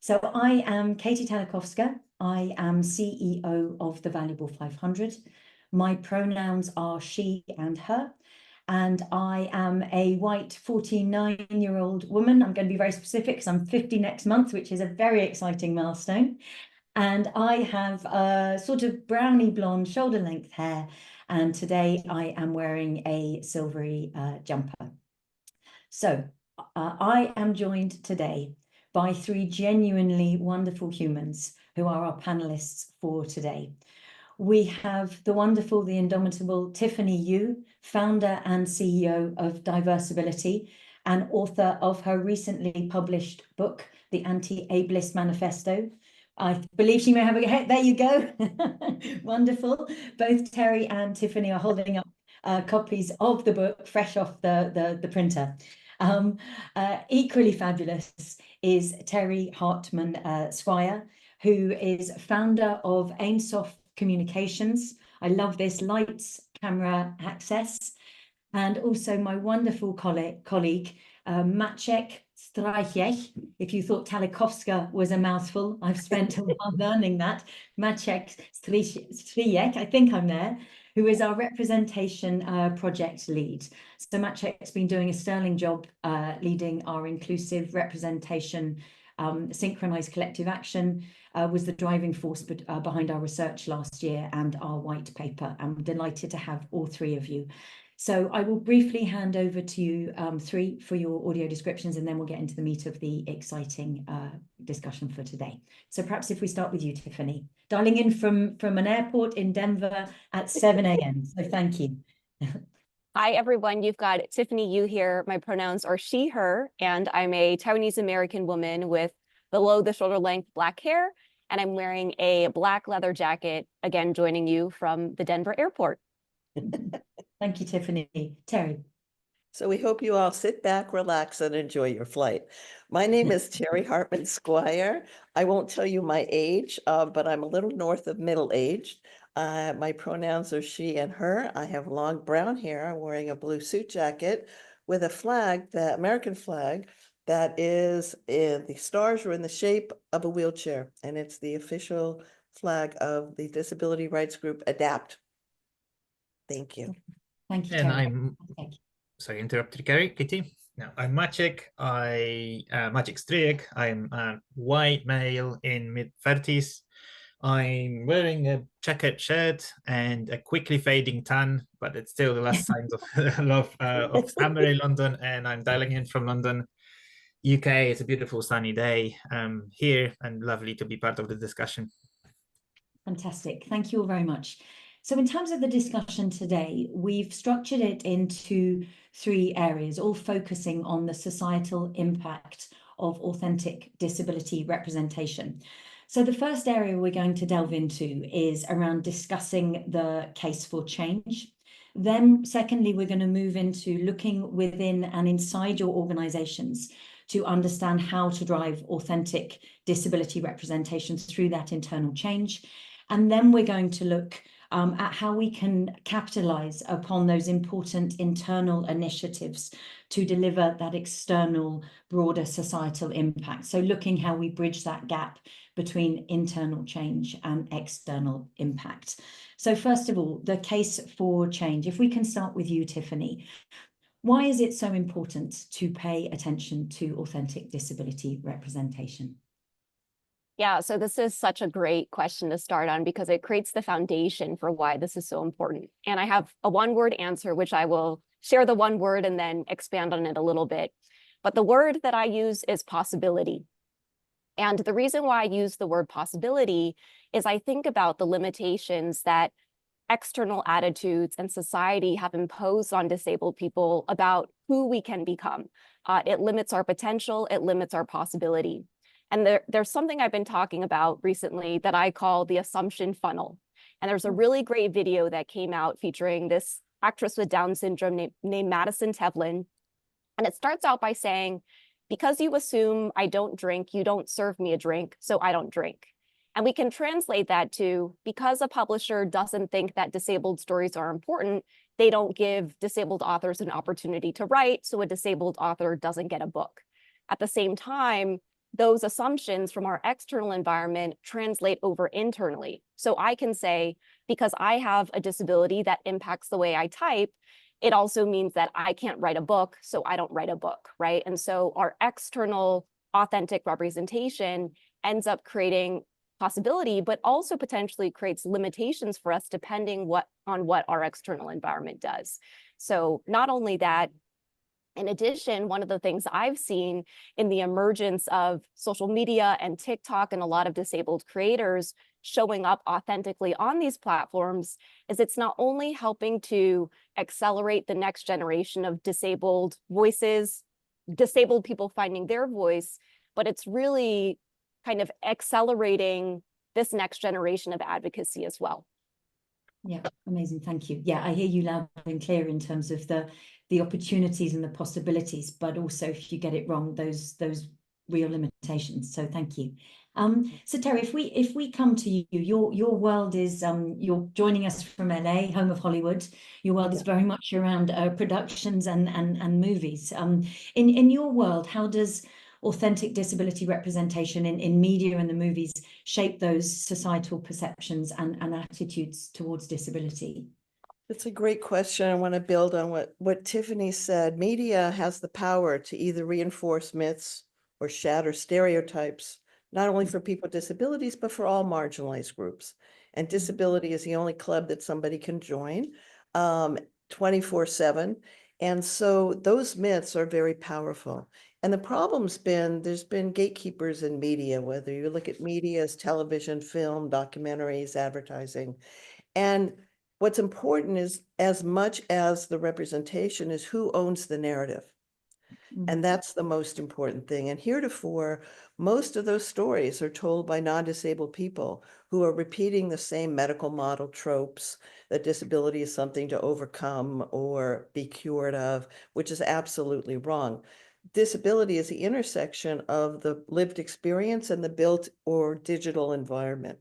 So I am Katy Talikowska. I am CEO of the Valuable 500. My pronouns are she and her, and I am a white 49-year-old woman. I'm going to be very specific because I'm 50 next month, which is a very exciting milestone. And I have a sort of browny blonde shoulder length hair. And today I am wearing a silvery jumper. So I am joined today by three genuinely wonderful humans who are our panelists for today. We have the wonderful, the indomitable Tiffany Yu, founder and CEO of Diversability and author of her recently published book, The Anti-Ableist Manifesto. I believe she may have a, there you go. Wonderful. Both Tari and Tiffany are holding up copies of the book fresh off the printer. Equally fabulous is Tari Hartman Squire, who is founder of Ainsoft Communications. I love this, lights, camera, access. And also my wonderful colleague, Maciej, Stryjek. If you thought Talikowska was a mouthful, I've spent a while learning that. Maciej Stryjek, I think I'm there, who is our representation project lead. So Maciej's been doing a sterling job leading our inclusive representation, synchronized collective action, was the driving force behind our research last year and our white paper. I'm delighted to have all three of you. So I will briefly hand over to you three for your audio descriptions, and then we'll get into the meat of the exciting discussion for today. So perhaps if we start with you, Tiffany, dialing in from an airport in Denver at 7 a.m. So thank you. Hi, everyone. You've got Tiffany Yu here. My pronouns are she, her, and I'm a Taiwanese American woman with below the shoulder length black hair, and I'm wearing a black leather jacket, again, joining you from the Denver airport. Thank you, Tiffany. Tari. So we hope you all sit back, relax, and enjoy your flight. My name is Tari Hartman Squire. I won't tell you my age, but I'm a little north of middle-aged. My pronouns are she and her. I have long brown hair. I'm wearing a blue suit jacket with a flag, the American flag, that is the stars are in the shape of a wheelchair, and it's the official flag of the disability rights group ADAPT. Thank you. Thank you, And Tari. sorry, interrupted Katy. No, I'm Maciej. Maciej Stryjek. I'm a white male in mid-30s. I'm wearing a checkered shirt and a quickly fading tan, but it's still the last signs of summer in London, and I'm dialing in from London, UK. It's a beautiful sunny day here, and lovely to be part of the discussion. Fantastic. Thank you all very much. So in terms of the discussion today, we've structured it into three areas, all focusing on the societal impact of authentic disability representation. So the first area we're going to delve into is around discussing the case for change. Then secondly, we're going to move into looking within and inside your organizations to understand how to drive authentic disability representation through that internal change. And then we're going to look at how we can capitalize upon those important internal initiatives to deliver that external, broader societal impact. So looking how we bridge that gap between internal change and external impact. So first of all, the case for change. If we can start with you, Tiffany, why is it so important to pay attention to authentic disability representation? Yeah, so this is such a great question to start on because it creates the foundation for why this is so important. And I have a one-word answer, which I will share the one word and then expand on it a little bit. But the word that I use is possibility. And the reason why I use the word possibility is I think about the limitations that external attitudes and society have imposed on disabled people about who we can become. It limits our potential, it limits our possibility. And there's something I've been talking about recently that I call the assumption funnel. And there's a really great video that came out featuring this actress with Down syndrome named Madison Tevlin. And it starts out by saying, because you assume I don't drink, you don't serve me a drink, so I don't drink. And we can translate that to, because a publisher doesn't think that disabled stories are important, they don't give disabled authors an opportunity to write, so a disabled author doesn't get a book. At the same time, those assumptions from our external environment translate over internally. So I can say, because I have a disability that impacts the way I type, it also means that I can't write a book, so I don't write a book, right? And so our external authentic representation ends up creating possibility, but also potentially creates limitations for us depending on what our external environment does. So not only that, in addition, one of the things I've seen in the emergence of social media and TikTok and a lot of disabled creators showing up authentically on these platforms is it's not only helping to accelerate the next generation of disabled voices, disabled people finding their voice, but it's really kind of accelerating this next generation of advocacy as well. Yeah, amazing. Thank you. Yeah, I hear you loud and clear in terms of the opportunities and the possibilities, but also if you get it wrong, those real limitations. So thank you. So Tari, if we come to you, your world is you're joining us from LA, home of Hollywood. Your world is very much around productions and movies. In your world, how does authentic disability representation in media and the movies shape those societal perceptions and attitudes towards disability? That's a great question. I want to build on what Tiffany said. Media has the power to either reinforce myths or shatter stereotypes, not only for people with disabilities, but for all marginalized groups. And disability is the only club that somebody can join 24/7. And so those myths are very powerful. And the problem's been, there's been gatekeepers in media, whether you look at media as television, film, documentaries, advertising. And what's important is, as much as the representation, is who owns the narrative. And that's the most important thing. And heretofore, most of those stories are told by non-disabled people who are repeating the same medical model tropes, that disability is something to overcome or be cured of, which is absolutely wrong. Disability is the intersection of the lived experience and the built or digital environment.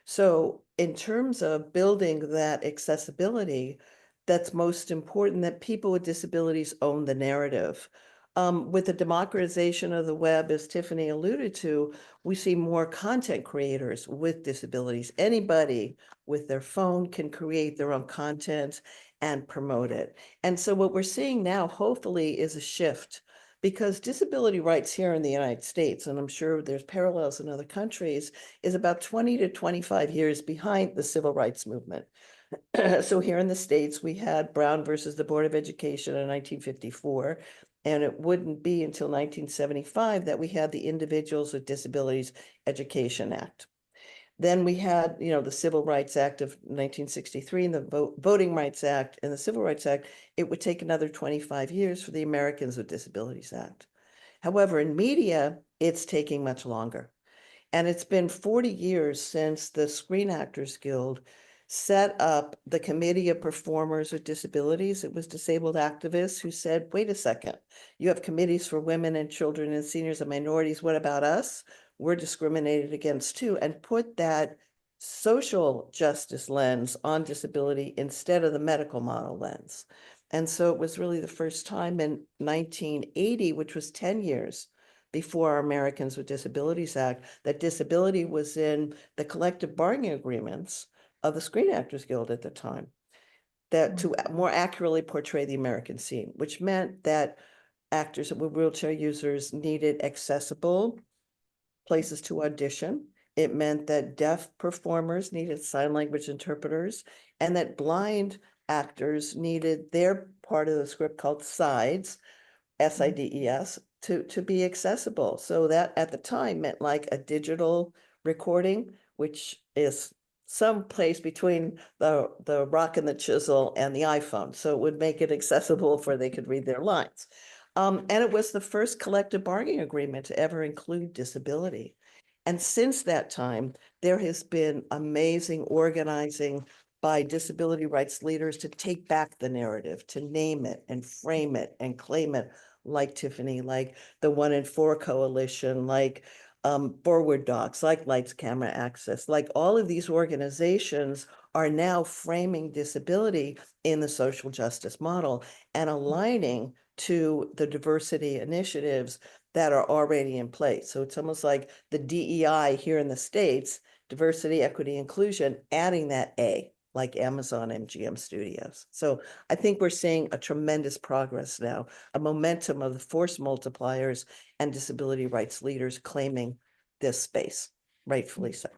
So in terms of building that accessibility, that's most important that people with disabilities own the narrative. With the democratization of the web, as Tiffany alluded to, we see more content creators with disabilities. Anybody with their phone can create their own content and promote it. And so what we're seeing now, hopefully, is a shift, because disability rights here in the United States, and I'm sure there's parallels in other countries, is about 20 to 25 years behind the civil rights movement. So here in the States, we had Brown versus the Board of Education in 1954, and it wouldn't be until 1975 that we had the Individuals with Disabilities Education Act. Then we had, the Civil Rights Act of 1963 and the Voting Rights Act and the Civil Rights Act. It would take another 25 years for the Americans with Disabilities Act. However, in media, it's taking much longer. And it's been 40 years since the Screen Actors Guild set up the Committee of Performers with Disabilities. It was disabled activists who said, wait a second, you have committees for women and children and seniors and minorities. What about us? We're discriminated against too, and put that social justice lens on disability instead of the medical model lens. And so it was really the first time in 1980, which was 10 years before our Americans with Disabilities Act, that disability was in the collective bargaining agreements of the Screen Actors Guild at the time, that to more accurately portray the American scene, which meant that actors with wheelchair users needed accessible places to audition. It meant that deaf performers needed sign language interpreters, and that blind actors needed their part of the script called sides, SIDES, to be accessible. So that at the time meant like a digital recording, which is some place between the rock and the chisel and the iPhone. So it would make it accessible for they could read their lines. And it was the first collective bargaining agreement to ever include disability. And since that time, there has been amazing organizing by disability rights leaders to take back the narrative, to name it and frame it and claim it, like Tiffany, like the 1 in 4 Coalition, like Forward Docs, like Lights, Camera, Access, like all of these organizations are now framing disability in the social justice model and aligning to the diversity initiatives that are already in place. So it's almost like the DEI here in the States, diversity, equity, inclusion, adding that A, like Amazon MGM Studios. So I think we're seeing a tremendous progress now, a momentum of the force multipliers and disability rights leaders claiming this space, rightfully so.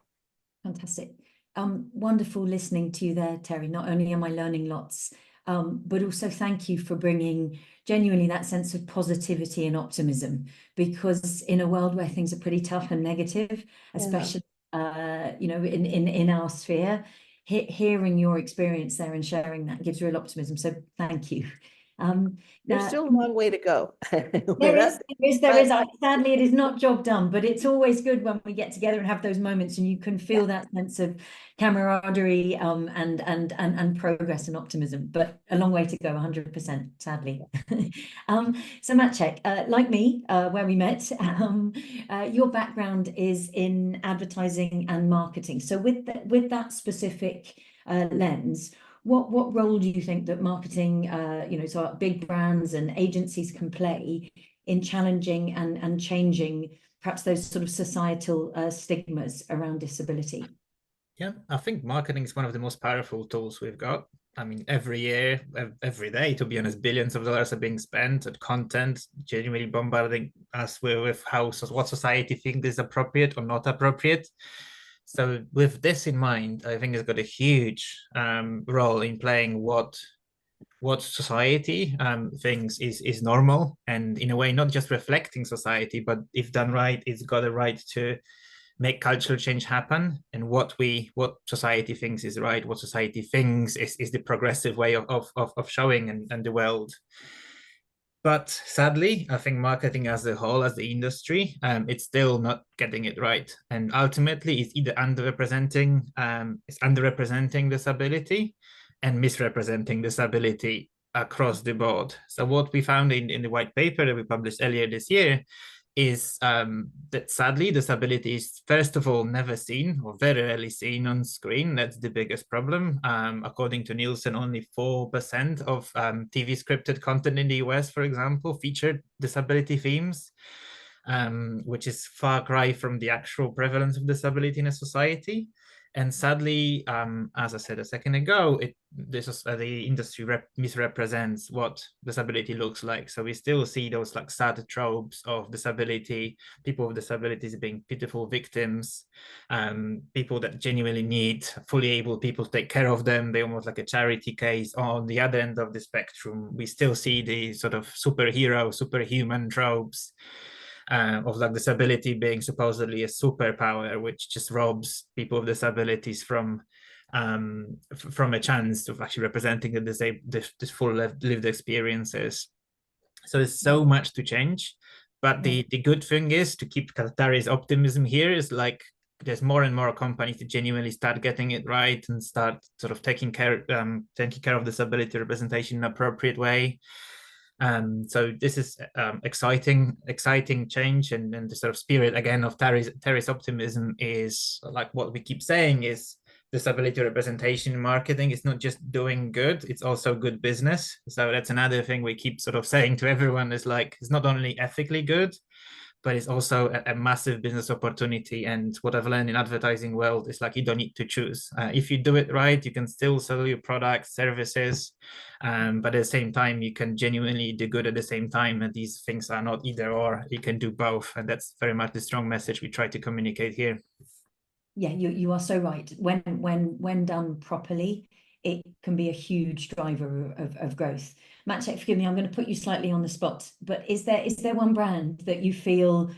Fantastic. Wonderful listening to you there, Terry. Not only am I learning lots, but also thank you for bringing genuinely that sense of positivity and optimism, because in a world where things are pretty tough and negative, especially you know, in our sphere, hearing your experience there and sharing that gives real optimism. So thank you. There's still a long way to go. There is. Sadly, it is not job done, but it's always good when we get together and have those moments, and you can feel that sense of camaraderie, and progress and optimism. But a long way to go, 100%. Sadly. So Maciej, like me, where we met, your background is in advertising and marketing. So with that specific lens, what role do you think that marketing, you know, so big brands and agencies can play in challenging and changing perhaps those sort of societal stigmas around disability? Yeah, I think marketing is one of the most powerful tools we've got. I mean, every year, every day, to be honest, billions of dollars are being spent at content, genuinely bombarding us with what society thinks is appropriate or not appropriate. So with this in mind, I think it's got a huge role in playing what society thinks is normal, and in a way not just reflecting society, but if done right, it's got a right to make cultural change happen. And what society thinks is right, what society thinks is the progressive way of showing and the world. But sadly, I think marketing as a whole, as the industry, it's still not getting it right. And ultimately, it's either underrepresenting disability and misrepresenting disability across the board. So what we found in the white paper that we published earlier this year is that sadly disability is first of all never seen or very rarely seen on screen. That's the biggest problem. According to Nielsen, only 4% of TV scripted content in the US, for example, featured disability themes, which is far cry from the actual prevalence of disability in a society. And sadly, as I said a second ago, the industry misrepresents what disability looks like. So we still see those like sad tropes of disability, people with disabilities being pitiful victims, people that genuinely need fully able people to take care of them. They're almost like a charity case. On the other end of the spectrum, we still see the sort of superhero, superhuman tropes. Of like disability being supposedly a superpower, which just robs people with disabilities from a chance of actually representing this full lived experiences. So there's so much to change, but the good thing is, to keep Tari's optimism here, is like there's more and more companies to genuinely start getting it right and start sort of taking care of disability representation in an appropriate way. So this is exciting change, and the sort of spirit again of Tari's optimism is like what we keep saying is disability representation in marketing is not just doing good, it's also good business. So that's another thing we keep sort of saying to everyone, is like it's not only ethically good, but it's also a massive business opportunity. And what I've learned in advertising world is like you don't need to choose. If you do it right, you can still sell your products, services, but at the same time, you can genuinely do good at the same time. And these things are not either or, you can do both. And that's very much the strong message we try to communicate here. Yeah, you are so right. When done properly, it can be a huge driver of growth. Maciej, forgive me, I'm going to put you slightly on the spot, but is there one brand that you feel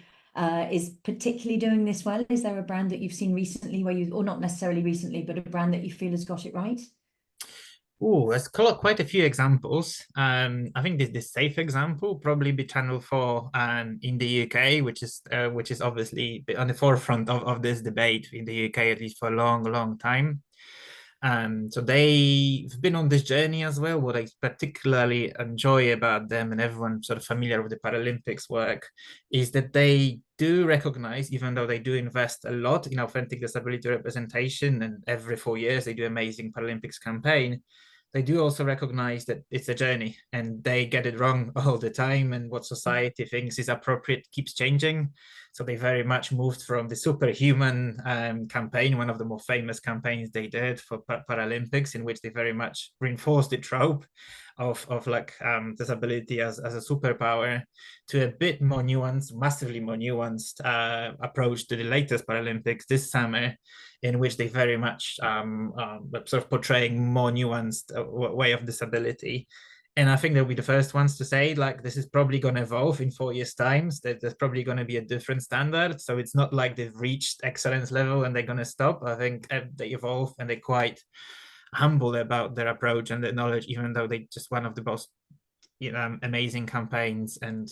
is particularly doing this well? Is there a brand that you've seen recently or not necessarily recently, but a brand that you feel has got it right? Oh, there's quite a few examples. I think the safe example probably be Channel 4 in the UK, which is obviously on the forefront of this debate in the UK, at least for a long time. So they've been on this journey as well. What I particularly enjoy about them, and everyone sort of familiar with the Paralympics work, is that they do recognize, even though they do invest a lot in authentic disability representation, and every 4 years they do amazing Paralympics campaign, they do also recognize that it's a journey and they get it wrong all the time, and what society thinks is appropriate keeps changing. So they very much moved from the superhuman campaign, one of the more famous campaigns they did for Paralympics, in which they very much reinforced the trope of like disability as a superpower, to a bit more nuanced, massively more nuanced approach to the latest Paralympics this summer, in which they very much sort of portraying more nuanced way of disability. And I think they'll be the first ones to say, like, this is probably going to evolve in 4 years' time. There's probably going to be a different standard. So it's not like they've reached excellence level and they're going to stop. I think they evolve, and they're quite humble about their approach and their knowledge, even though they just one of the most amazing campaigns. And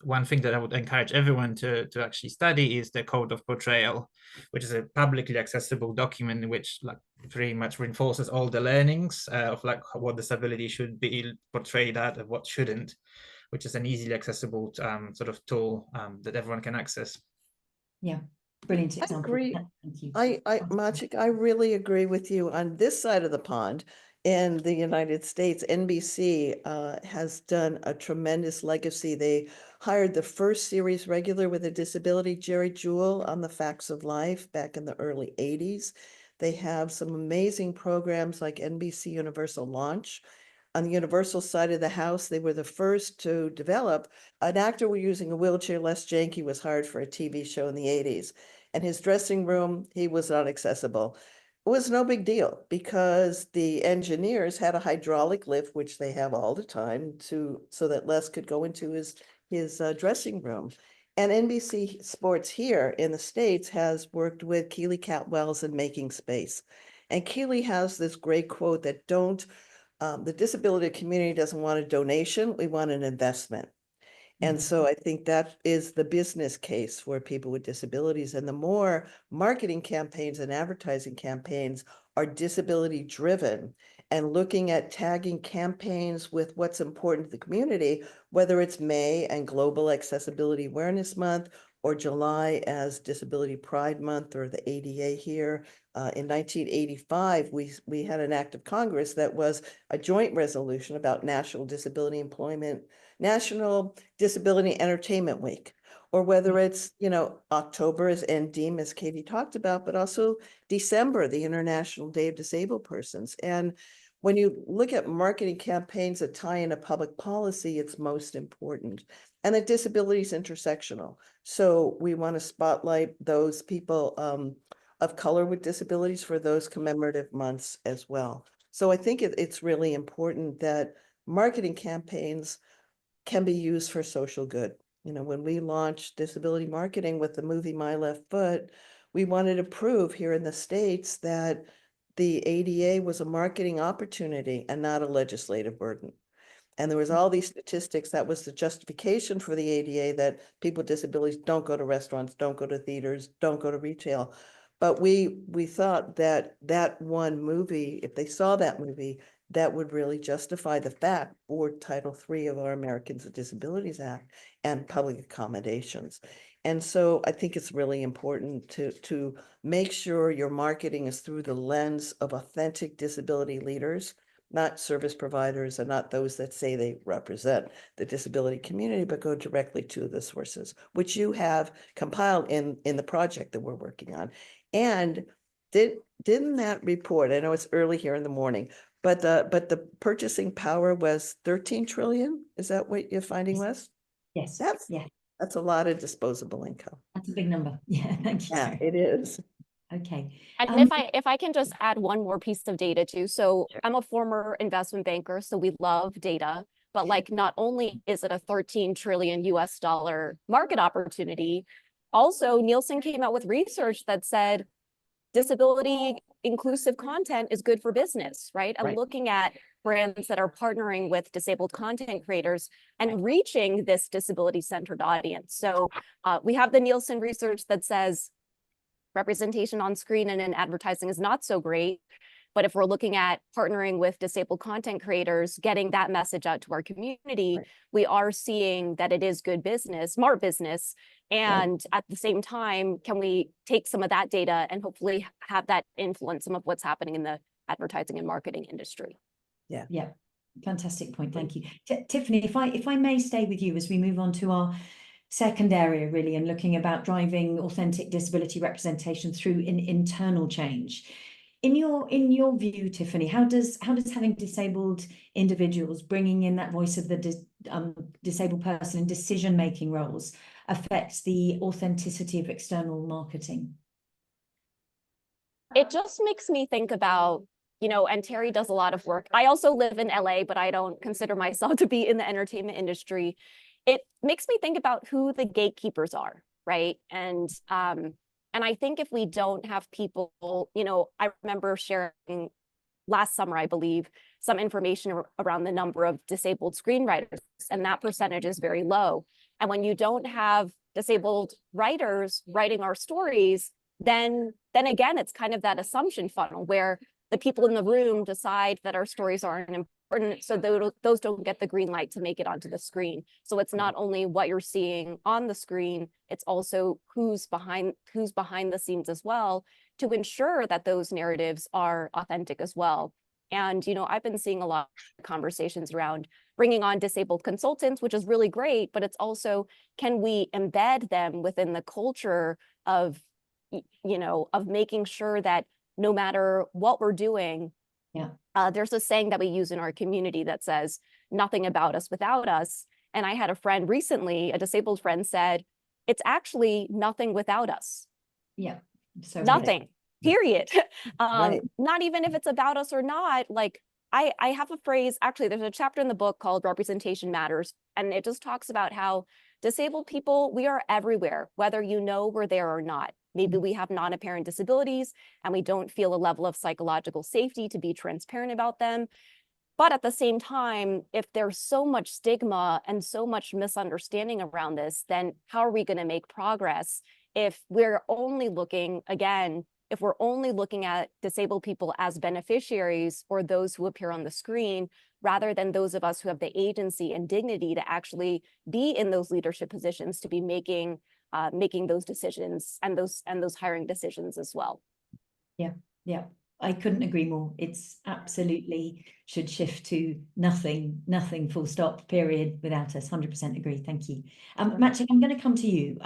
one thing that I would encourage everyone to actually study is the Code of Portrayal, which is a publicly accessible document in which like pretty much reinforces all the learnings of like what disability should be portrayed at and what shouldn't, which is an easily accessible sort of tool that everyone can access. Yeah, brilliant I example. agree. Thank you. Maciej, I really agree with you. On this side of the pond, in the United States, NBC has done a tremendous legacy. They hired the first series regular with a disability, Jerry Jewell, on the Facts of Life back in the early 80s. They have some amazing programs like NBC Universal Launch. On the Universal side of the house, they were the first to develop an actor were using a wheelchair. Les Janke was hired for a TV show in the 80s. And his dressing room, he was not accessible. It was no big deal because the engineers had a hydraulic lift, which they have all the time, so that Les could go into his dressing room. And NBC Sports here in the States has worked with Keely Catwells and Making Space. And Keely has this great quote that the disability community doesn't want a donation, we want an investment. And so I think that is the business case for people with disabilities. And the more marketing campaigns and advertising campaigns are disability driven and looking at tagging campaigns with what's important to the community, whether it's May and Global Accessibility Awareness Month, or July as Disability Pride Month, or the ADA here. In 1985, we had an act of Congress that was a joint resolution about National Disability Entertainment Week, or whether it's, October is NDEAM, as Katy talked about, but also December, the International Day of Disabled Persons. And when you look at marketing campaigns that tie into public policy, it's most important. And that disability is intersectional. So we want to spotlight those people of color with disabilities for those commemorative months as well. So I think it's really important that marketing campaigns can be used for social good. When we launched disability marketing with the movie My Left Foot, we wanted to prove here in the States that the ADA was a marketing opportunity and not a legislative burden. And there was all these statistics that was the justification for the ADA, that people with disabilities don't go to restaurants, don't go to theaters, don't go to retail. But we thought that one movie, if they saw that movie, that would really justify the fact for Title III of our Americans with Disabilities Act and public accommodations. And so I think it's really important to make sure your marketing is through the lens of authentic disability leaders, not service providers, and not those that say they represent the disability community, but go directly to the sources, which you have compiled in the project that we're working on. And didn't that report, I know it's early here in the morning, but the purchasing power was 13 trillion. Is that what you're finding, Wes? Yes. That's a lot of disposable income. That's a big number. Yeah, thank you. Yeah, it is. Okay. And if I can just add one more piece of data too. So I'm a former investment banker, so we love data, but like not only is it a $13 trillion US market opportunity, also Nielsen came out with research that said disability inclusive content is good for business, right? And looking at brands that are partnering with disabled content creators and reaching this disability centered audience. So we have the Nielsen research that says representation on screen and in advertising is not so great. But if we're looking at partnering with disabled content creators, getting that message out to our community, we are seeing that it is good business, smart business. And at the same time, can we take some of that data and hopefully have that influence some of what's happening in the advertising and marketing industry? Yeah. Fantastic point. Thank you. Tiffany, if I may stay with you as we move on to our second area, really, and looking about driving authentic disability representation through internal change. In your view, Tiffany, how does having disabled individuals, bringing in that voice of the disabled person in decision-making roles, affects the authenticity of external marketing? It just makes me think about, and Tari does a lot of work. I also live in LA, but I don't consider myself to be in the entertainment industry. It makes me think about who the gatekeepers are, right? And I think if we don't have people, I remember sharing last summer, I believe, some information around the number of disabled screenwriters, and that percentage is very low. And when you don't have disabled writers writing our stories, then again, it's kind of that assumption funnel where the people in the room decide that our stories aren't important, so those don't get the green light to make it onto the screen. So it's not only what you're seeing on the screen, it's also who's behind the scenes as well, to ensure that those narratives are authentic as well. And I've been seeing a lot of conversations around bringing on disabled consultants, which is really great, but it's also, can we embed them within the culture of making sure that no matter what we're doing, there's a saying that we use in our community that says, nothing about us without us. And I had a friend recently, a disabled friend, said, it's actually nothing without us. Yeah. So nothing, period. Right. Not even if it's about us or not. Like I have a phrase, actually, there's a chapter in the book called Representation Matters. And it just talks about how disabled people, we are everywhere, whether we're there or not. Maybe we have non-apparent disabilities and we don't feel a level of psychological safety to be transparent about them. But at the same time, if there's so much stigma and so much misunderstanding around this, then how are we going to make progress if we're only looking at disabled people as beneficiaries or those who appear on the screen, rather than those of us who have the agency and dignity to actually be in those leadership positions, to be making those decisions and those hiring decisions as well. Yeah, I couldn't agree more. It's absolutely should shift to nothing, full stop, period, without us. 100% agree. Thank you. Maciej, I'm going to come to you.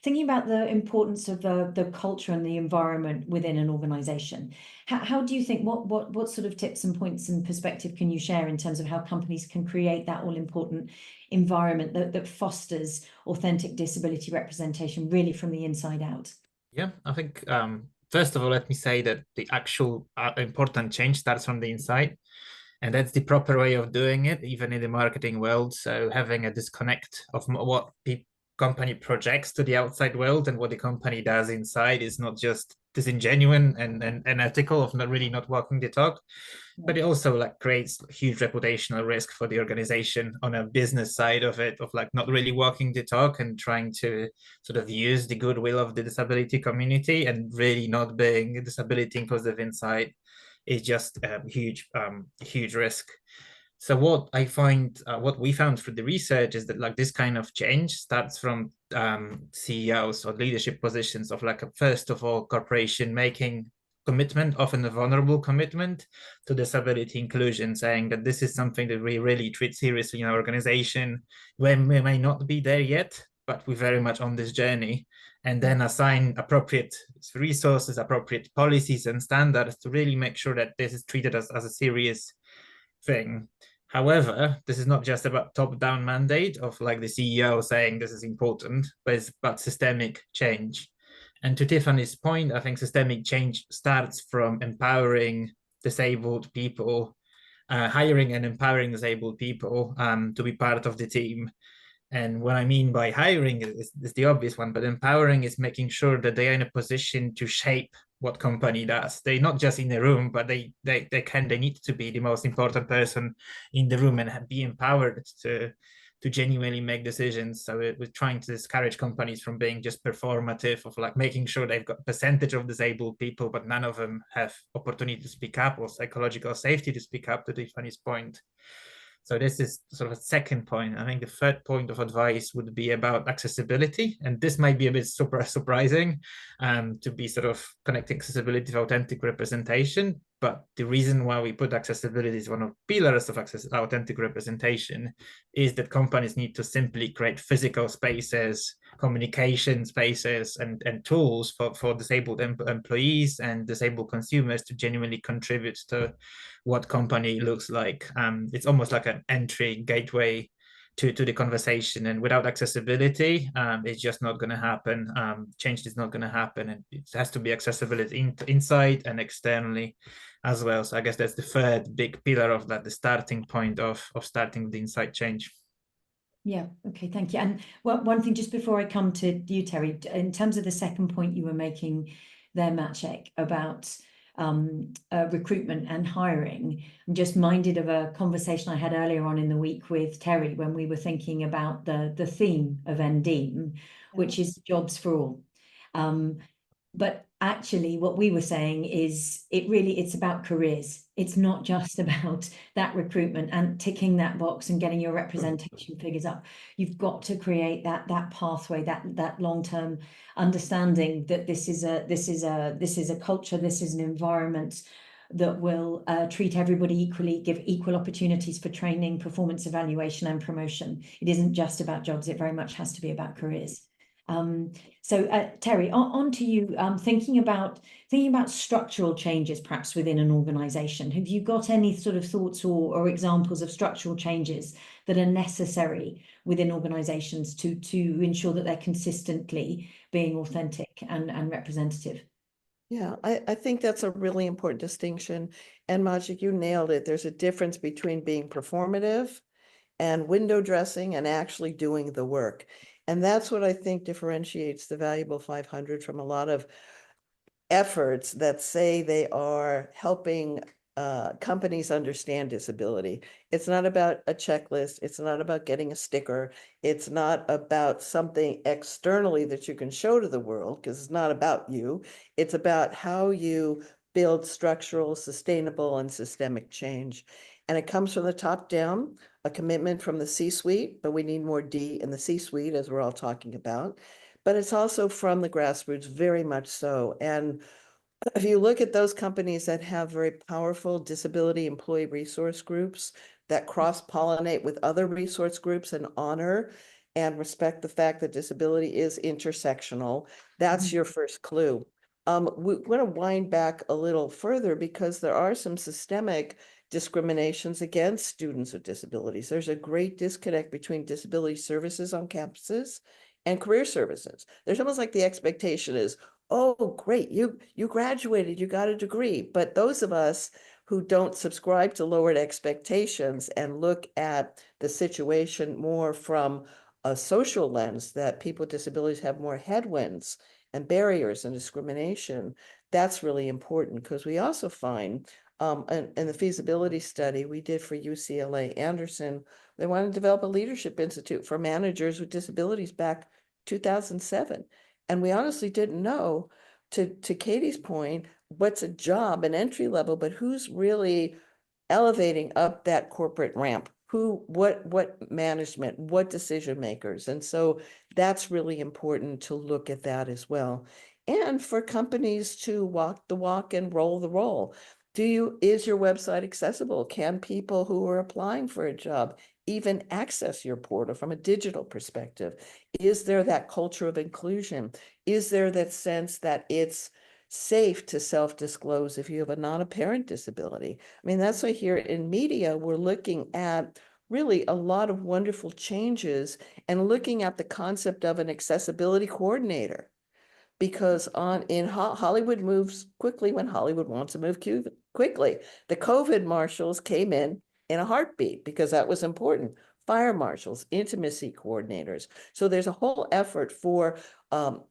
Thinking about the importance of the culture and the environment within an organization. How do you think, what sort of tips and points and perspective can you share in terms of how companies can create that all-important environment that fosters authentic disability representation really from the inside out? Yeah, I think first of all, let me say that the actual important change starts from the inside, and that's the proper way of doing it, even in the marketing world. So having a disconnect of what company projects to the outside world and what the company does inside is not just disingenuous and unethical of not walking the talk, but it also creates huge reputational risk for the organization on a business side of it, of not really walking the talk and trying to sort of use the goodwill of the disability community and really not being disability inclusive inside is just a huge risk. So what we found through the research is that this kind of change starts from CEOs or leadership positions of first of all, corporation making commitment, often a vulnerable commitment to disability inclusion, saying that this is something that we really treat seriously in our organization, when we may not be there yet, but we're very much on this journey, and then assign appropriate resources, appropriate policies and standards to really make sure that this is treated as a serious thing. However, this is not just about top-down mandate of the CEO saying this is important, but it's about systemic change. And to Tiffany's point, I think systemic change starts from empowering disabled people, hiring and empowering disabled people to be part of the team. And what I mean by hiring is the obvious one, but empowering is making sure that they are in a position to shape what company does. They're not just in the room, but they need to be the most important person in the room and be empowered to genuinely make decisions. So we're trying to discourage companies from being just performative of making sure they've got percentage of disabled people, but none of them have opportunity to speak up or psychological safety to speak up, to Tiffany's point. So this is sort of a second point. I think the third point of advice would be about accessibility. And this might be a bit surprising to be sort of connecting accessibility to authentic representation. But the reason why we put accessibility as one of the pillars of authentic representation is that companies need to simply create physical spaces, communication spaces, and tools for disabled employees and disabled consumers to genuinely contribute to what company looks like. It's almost like an entry gateway to the conversation, and without accessibility, it's just not going to happen. Change is not going to happen, and it has to be accessibility inside and externally as well. So I guess that's the third big pillar of that, the starting point of starting the inside change. Yeah, okay, thank you. And one thing just before I come to you, Terry, in terms of the second point you were making there, Maciej, about recruitment and hiring, I'm just minded of a conversation I had earlier on in the week with Terry when we were thinking about the theme of NDEAM, which is jobs for all. But actually what we were saying is it's about careers. It's not just about that recruitment and ticking that box and getting your representation figures up. You've got to create that pathway, that long-term understanding that this is a culture, this is an environment that will treat everybody equally, give equal opportunities for training, performance evaluation, and promotion. It isn't just about jobs, it very much has to be about careers. So Terry, on to you, thinking about structural changes perhaps within an organization. Have you got any sort of thoughts or examples of structural changes that are necessary within organizations to ensure that they're consistently being authentic and representative? Yeah, I think that's a really important distinction. And Maciej, you nailed it. There's a difference between being performative and window dressing and actually doing the work. And that's what I think differentiates the Valuable 500 from a lot of efforts that say they are helping companies understand disability. It's not about a checklist. It's not about getting a sticker. It's not about something externally that you can show to the world, because it's not about you. It's about how you build structural, sustainable, and systemic change. And it comes from the top down, a commitment from the C-suite, but we need more D in the C-suite, as we're all talking about. But it's also from the grassroots, very much so. And if you look at those companies that have very powerful disability employee resource groups that cross-pollinate with other resource groups and honor and respect the fact that disability is intersectional, that's your first clue. We want to wind back a little further because there are some systemic discriminations against students with disabilities. There's a great disconnect between disability services on campuses and career services. There's almost like the expectation is, oh, great, you graduated, you got a degree. But those of us who don't subscribe to lowered expectations and look at the situation more from a social lens, that people with disabilities have more headwinds and barriers and discrimination, that's really important, because we also find in the feasibility study we did for UCLA Anderson, they wanted to develop a leadership institute for managers with disabilities back 2007. And we honestly didn't know, to Katy's point, what's a job, an entry level, but who's really elevating up that corporate ramp? What management, what decision makers? And so that's really important to look at that as well. And for companies to walk the walk and roll the roll. Is your website accessible? Can people who are applying for a job even access your portal from a digital perspective? Is there that culture of inclusion? Is there that sense that it's safe to self-disclose if you have a non-apparent disability? I mean, that's why here in media, we're looking at really a lot of wonderful changes and looking at the concept of an accessibility coordinator. Because Hollywood moves quickly when Hollywood wants to move quickly. The COVID marshals came in a heartbeat because that was important. Fire marshals, intimacy coordinators. So there's a whole effort for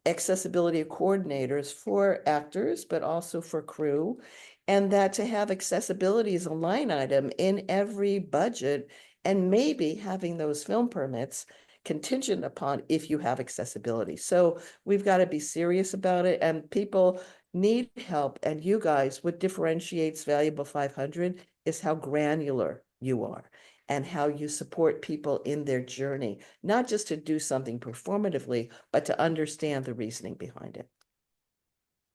accessibility coordinators for actors, but also for crew. And that to have accessibility as a line item in every budget, and maybe having those film permits contingent upon if you have accessibility. So we've got to be serious about it, and people need help. And you guys, what differentiates Valuable 500 is how granular you are and how you support people in their journey, not just to do something performatively, but to understand the reasoning behind it.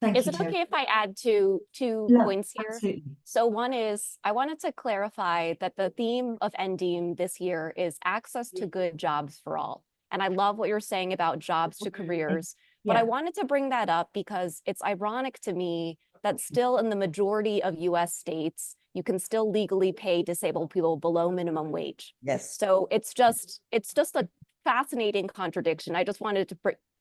Thank Is you, it Terry. okay if I add two Yeah, points here? absolutely. So one is, I wanted to clarify that the theme of NDEAM this year is access to good jobs for all. And I love what you're saying about jobs to careers, but I Yeah. wanted to bring that up because it's ironic to me that still in the majority of US states, you can still legally pay disabled people below minimum wage. Yes. So it's just a fascinating contradiction. I just wanted to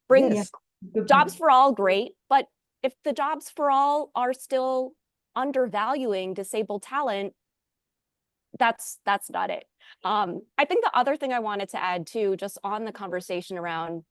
bring Yes. Good jobs point. for all, great, but if the jobs for all are still undervaluing disabled talent, that's not it. I think the other thing I wanted to add too, just on the conversation around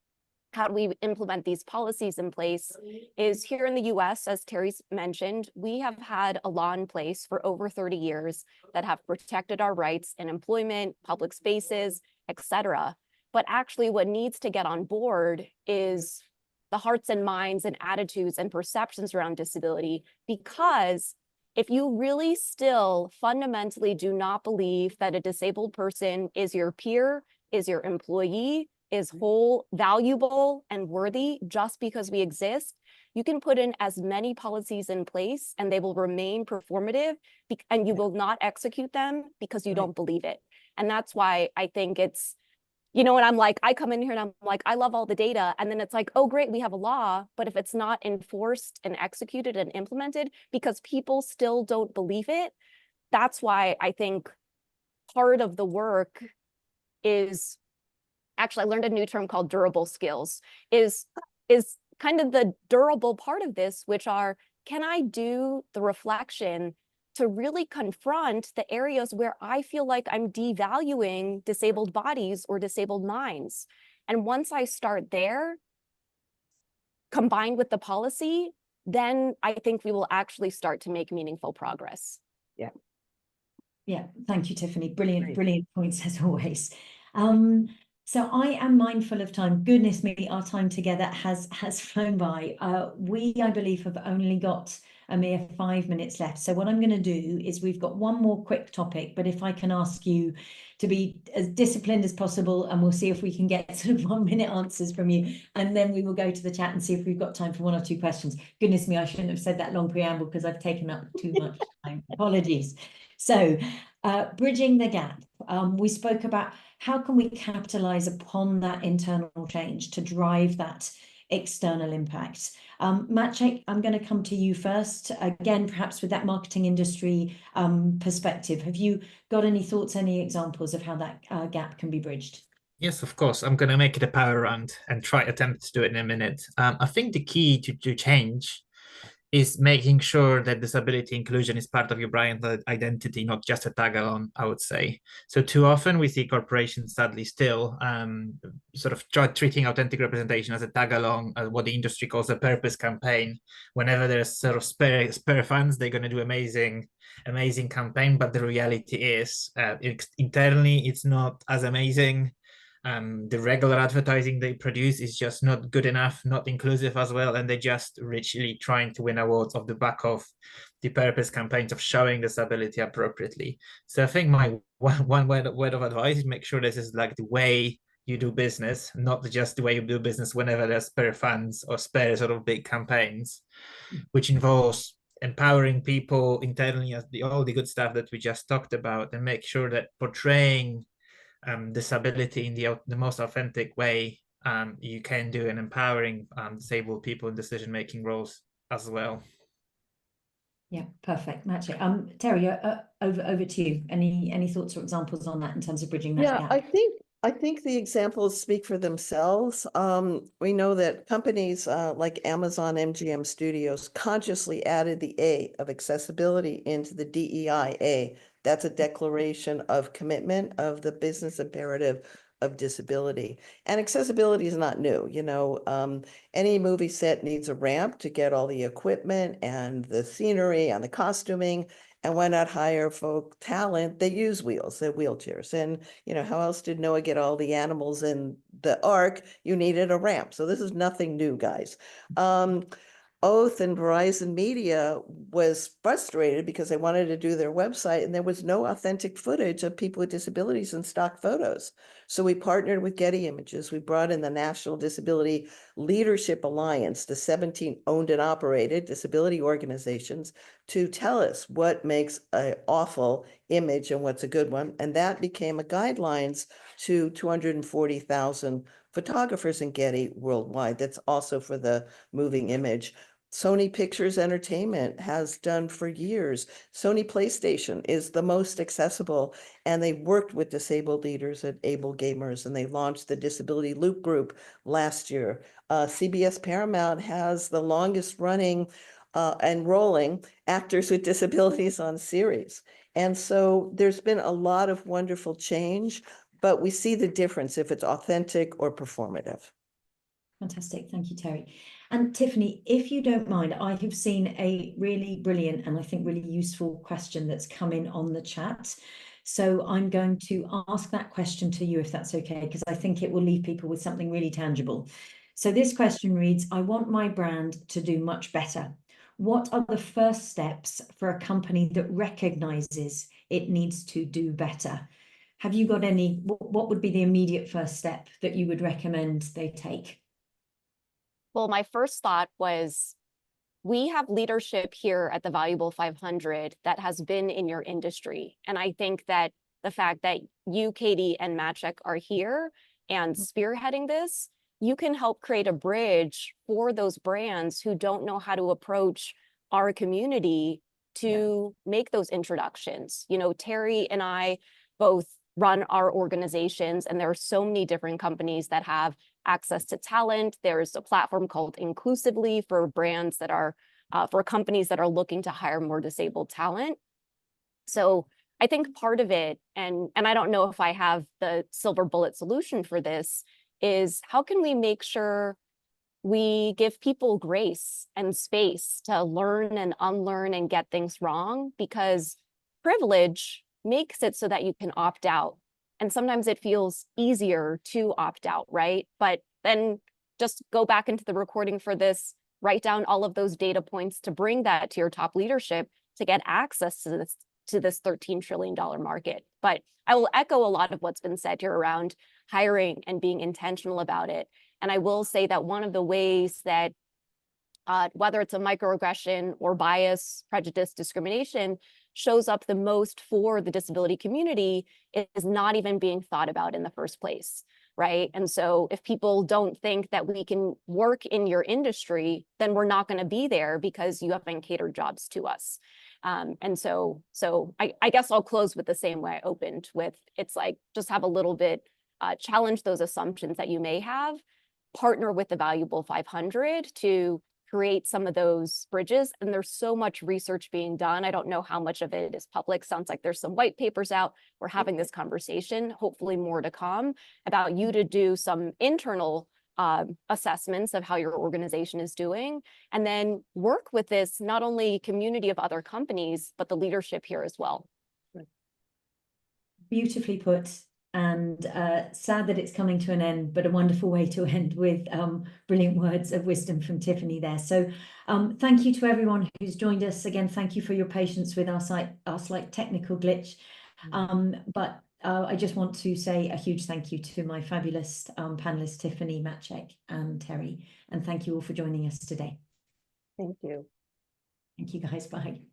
how do we implement these policies in place, is here in the US, as Terry's mentioned, we have had a law in place for over 30 years that have protected our rights in employment, public spaces, etc. But actually what needs to get on board is the hearts and minds and attitudes and perceptions around disability, because if you really still fundamentally do not believe that a disabled person is your peer, is your employee, is whole, valuable, and worthy just because we exist, you can put in as many policies in place and they will remain performative, and you will not execute them because you don't believe it. And that's why I think it's, you know, and I'm like, I come in here and I'm like, I love all the data. And then it's like, oh, great, we have a law. But if it's not enforced and executed and implemented because people still don't believe it, that's why I think part of the work is, actually, I learned a new term called durable skills, is kind of the durable part of this, which are, can I do the reflection to really confront the areas where I feel like I'm devaluing disabled bodies or disabled minds? And once I start there, combined with the policy, then I think we will actually start to make meaningful progress. Yeah. Yeah, thank you, Tiffany. Brilliant, Great. brilliant points as always. So I am mindful of time. Goodness me, our time together has flown by. We, I believe, have only got a mere 5 minutes left. So what I'm going to do is, we've got one more quick topic, but if I can ask you to be as disciplined as possible, and we'll see if we can get sort of 1 minute answers from you, and then we will go to the chat and see if we've got time for 1 or 2 questions. Goodness me, I shouldn't have said that long preamble because I've taken up too much time. Apologies. So bridging the gap, we spoke about how can we capitalize upon that internal change to drive that external impact. Maciej, I'm going to come to you first, again, perhaps with that marketing industry perspective. Have you got any thoughts, any examples of how that gap can be bridged? Yes, of course. I'm going to make it a power round and attempt to do it in a minute. I think the key to change is making sure that disability inclusion is part of your brand identity, not just a tag along, I would say. So too often we see corporations sadly still sort of treating authentic representation as a tag along, what the industry calls a purpose campaign. Whenever there's sort of spare funds, they're going to do amazing campaign, but the reality is internally it's not as amazing. The regular advertising they produce is just not good enough, not inclusive as well, and they're just richly trying to win awards off the back of the purpose campaigns of showing disability appropriately. So I think my one word of advice is make sure this is like the way you do business, not just the way you do business whenever there's spare funds or spare sort of big campaigns, which involves empowering people internally as all the good stuff that we just talked about, and make sure that portraying disability in the most authentic way you can do, and empowering disabled people in decision-making roles as well. Yeah, perfect, Maciej. Terry, over to you. Any thoughts or examples on that in terms of bridging that gap? I think the examples speak for themselves. We know that companies like Amazon MGM Studios consciously added the A of accessibility into the DEI. That's a declaration of commitment of the business imperative of disability. And accessibility is not new. You know, any movie set needs a ramp to get all the equipment and the scenery and the costuming. And why not hire folk talent? They use wheels, they're wheelchairs. And, you know, how else did Noah get all the animals in the ark? You needed a ramp. So this is nothing new, guys. Oath and Verizon Media was frustrated because they wanted to do their website and there was no authentic footage of people with disabilities in stock photos. So we partnered with Getty Images. We brought in the National Disability Leadership Alliance, the 17 owned and operated disability organizations, to tell us what makes an awful image and what's a good one. And that became a guidelines to 240,000 photographers in Getty worldwide. That's also for the moving image. Sony Pictures Entertainment has done for years. Sony PlayStation is the most accessible, and they worked with disabled leaders at Able Gamers, and they launched the Disability Loop Group last year. CBS Paramount has the longest running and rolling Actors with Disabilities on series. And so there's been a lot of wonderful change, but we see the difference if it's authentic or performative. Fantastic. Thank you, Terry. And Tiffany, if you don't mind, I have seen a really brilliant and I think really useful question that's come in on the chat. So I'm going to ask that question to you, if that's okay, because I think it will leave people with something really tangible. So this question reads, I want my brand to do much better. What are the first steps for a company that recognizes it needs to do better? Have you got any, what would be the immediate first step that you would recommend they take? Well, my first thought was, we have leadership here at the Valuable 500 that has been in your industry. And I think that the fact that you, Katy, and Maciej are here and spearheading this, you can help create a bridge for those brands who don't know how to approach our community to make those introductions. You know, Tari and I both run our organizations, and there are so many different companies that have access to talent. There's a platform called Inclusively for brands that are, for companies that are looking to hire more disabled talent. So I think part of it, and I don't know if I have the silver bullet solution for this, is how can we make sure we give people grace and space to learn and unlearn and get things wrong, because privilege makes it so that you can opt out. And sometimes it feels easier to opt out, right? But then just go back into the recording for this, write down all of those data points to bring that to your top leadership to get access to this $13 trillion market. But I will echo a lot of what's been said here around hiring and being intentional about it. And I will say that one of the ways that whether it's a microaggression or bias, prejudice, discrimination, shows up the most for the disability community is not even being thought about in the first place, right? And so if people don't think that we can work in your industry, then we're not going to be there because you haven't catered jobs to us. And so I guess I'll close with the same way I opened with, it's like, just have a little bit, challenge those assumptions that you may have, partner with the Valuable 500 to create some of those bridges. And there's so much research being done. I don't know how much of it is public. Sounds like there's some white papers out. We're having this conversation, hopefully more to come, about you to do some internal assessments of how your organization is doing, and then work with this not only community of other companies, but the leadership here as well. Beautifully put. And sad that it's coming to an end, but a wonderful way to end with brilliant words of wisdom from Tiffany there. So thank you to everyone who's joined us. Again, thank you for your patience with our slight technical glitch. But I just want to say a huge thank you to my fabulous panelists, Tiffany, Maciej, and Tari. And thank you all for joining us today. Thank you. Thank you guys. Bye.